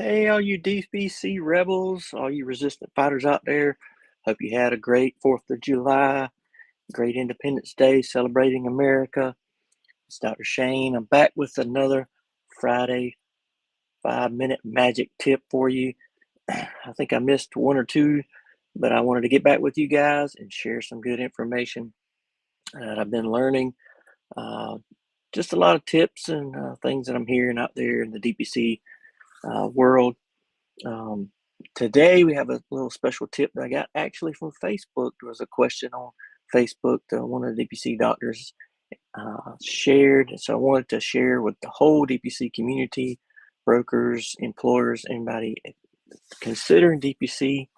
Hey, all you DPC Rebels, all you resistant fighters out there. Hope you had a great 4th of July, great Independence Day celebrating America. It's Dr. Shane. I'm back with another Friday 5-minute magic tip for you. I think I missed one or two, but I wanted to get back with you guys and share some good information that I've been learning. Just a lot of tips and things that I'm hearing out there in the DPC world. Today we have a little special tip that I got actually from Facebook. There was a question on Facebook that one of the DPC doctors shared. So I wanted to share with the whole DPC community, brokers, employers, anybody considering DPC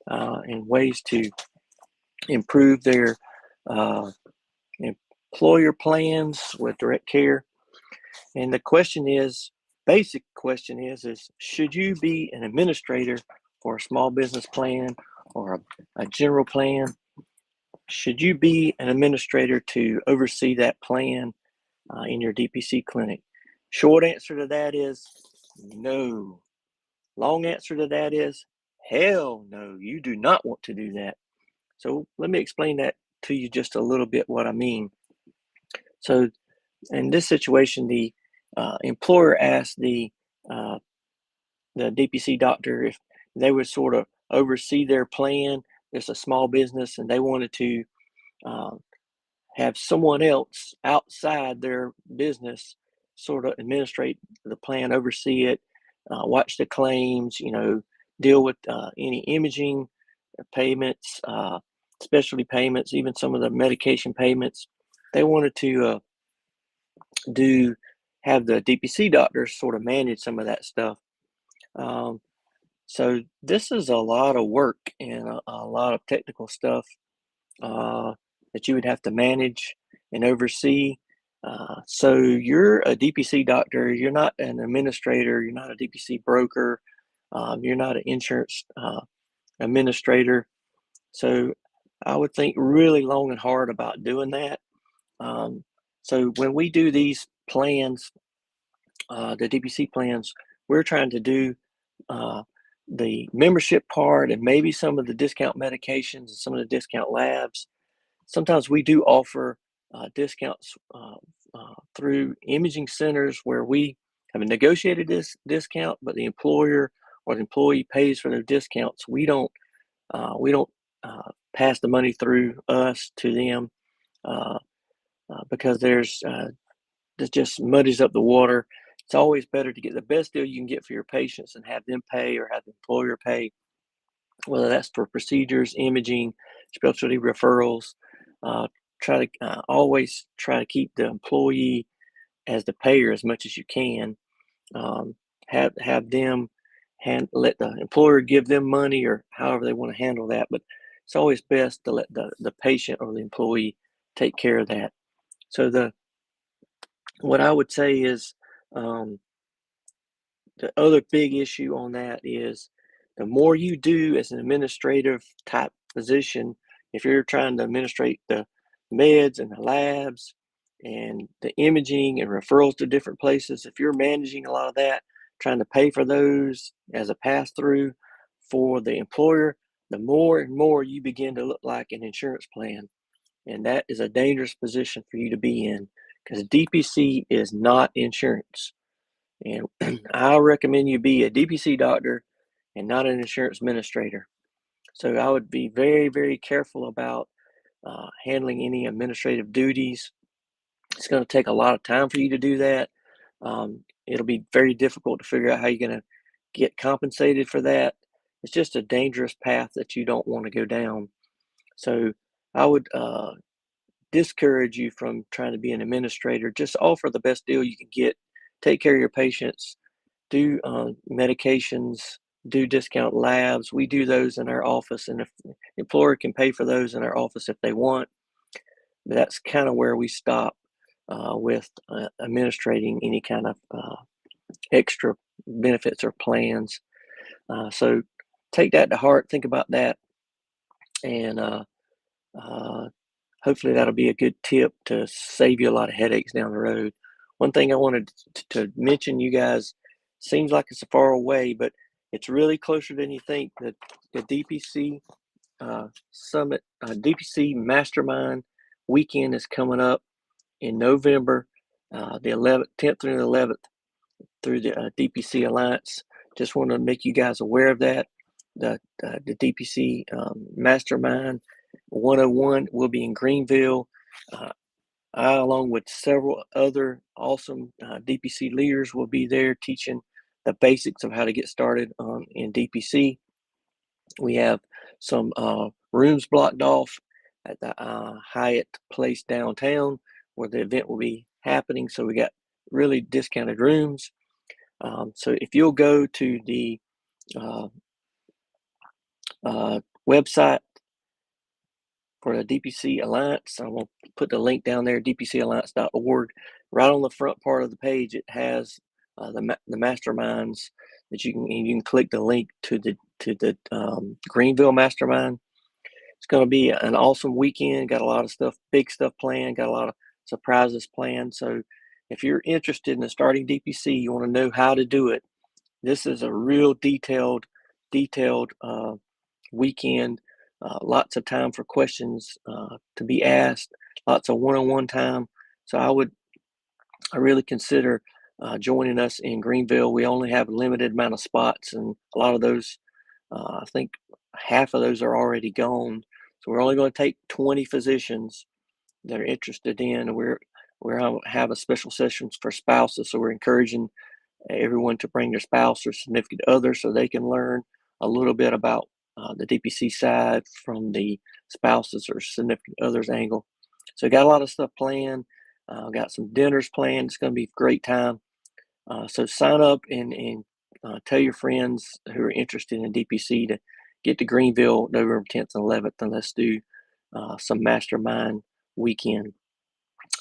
and ways to improve their employer plans with direct care. And the question is, basic question is should you be an administrator for a small business plan or a general plan? Should you be an administrator to oversee that plan in your DPC clinic? Short answer to that is no. Long answer to that is hell no. You do not want to do that. So let me explain that to you just a little bit what I mean. So in this situation, the employer asked the DPC doctor if they would sort of oversee their plan. It's a small business, and they wanted to have someone else outside their business sort of administrate the plan, oversee it, watch the claims, deal with any imaging payments, specialty payments, even some of the medication payments. They wanted to have the DPC doctors sort of manage some of that stuff. So this is a lot of work and a lot of technical stuff that you would have to manage and oversee. So you're a DPC doctor, you're not an administrator, you're not a DPC broker, you're not an insurance administrator. So I would think really long and hard about doing that. So when we do these plans, the DPC plans, we're trying to do the membership part and maybe some of the discount medications and some of the discount labs. Sometimes we do offer discounts through imaging centers where we have a negotiated discount, but the employer or the employee pays for their discounts. We don't pass the money through us to them because there's that just muddies up the water. It's always better to get the best deal you can get for your patients and have them pay or have the employer pay, whether that's for procedures, imaging, specialty referrals. Always try to keep the employee as the payer as much as you can. Have them let the employer give them money or however they want to handle that. But it's always best to let the patient or the employee take care of that. So what I would say is the other big issue on that is the more you do as an administrative type position, if you're trying to administrate the meds and the labs and the imaging and referrals to different places, if you're managing a lot of that, trying to pay for those as a pass-through for the employer, the more and more you begin to look like an insurance plan. And that is a dangerous position for you to be in because DPC is not insurance. And I recommend you be a DPC doctor and not an insurance administrator. So I would be very, very careful about handling any administrative duties. It's going to take a lot of time for you to do that. It'll be very difficult to figure out how you're going to get compensated for that. It's just a dangerous path that you don't want to go down. So I would discourage you from trying to be an administrator. Just offer the best deal you can get. Take care of your patients. Do medications. Do discount labs. We do those in our office, and if the employer can pay for those in our office if they want, that's kind of where we stop with administrating any kind of extra benefits or plans. So take that to heart. Think about that, and hopefully that'll be a good tip to save you a lot of headaches down the road. One thing I wanted to mention, you guys, seems like it's far away, but it's really closer than you think. The DPC Summit, DPC Mastermind Weekend is coming up in November, the 10th through the 11th, through the DPC Alliance. Just want to make you guys aware of that. The DPC Mastermind 101 will be in Greenville. I, along with several other awesome DPC leaders, will be there teaching the basics of how to get started in DPC. We have some rooms blocked off at the Hyatt Place downtown where the event will be happening. So we got really discounted rooms. So if you'll go to the website for the DPC Alliance, I'm going to put the link down there, dpcalliance.org. Right on the front part of the page, it has the masterminds that you can click the link to the Greenville Mastermind. It's going to be an awesome weekend. Got a lot of stuff, big stuff planned. Got a lot of surprises planned. So if you're interested in starting DPC, you want to know how to do it. This is a real detailed weekend. Lots of time for questions to be asked. Lots of one-on-one time. So I really consider joining us in Greenville. We only have a limited amount of spots, and a lot of those, I think half of those are already gone. So we're only going to take 20 physicians that are interested in. We're have a special sessions for spouses. So we're encouraging everyone to bring their spouse or significant other so they can learn a little bit about the DPC side from the spouses or significant others angle. So got a lot of stuff planned. Got some dinners planned. It's going to be a great time. So sign up and tell your friends who are interested in DPC to get to Greenville November 10th and 11th, and let's do some mastermind weekend.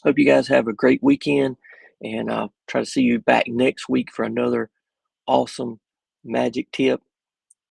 Hope you guys have a great weekend, and I'll try to see you back next week for another awesome magic tip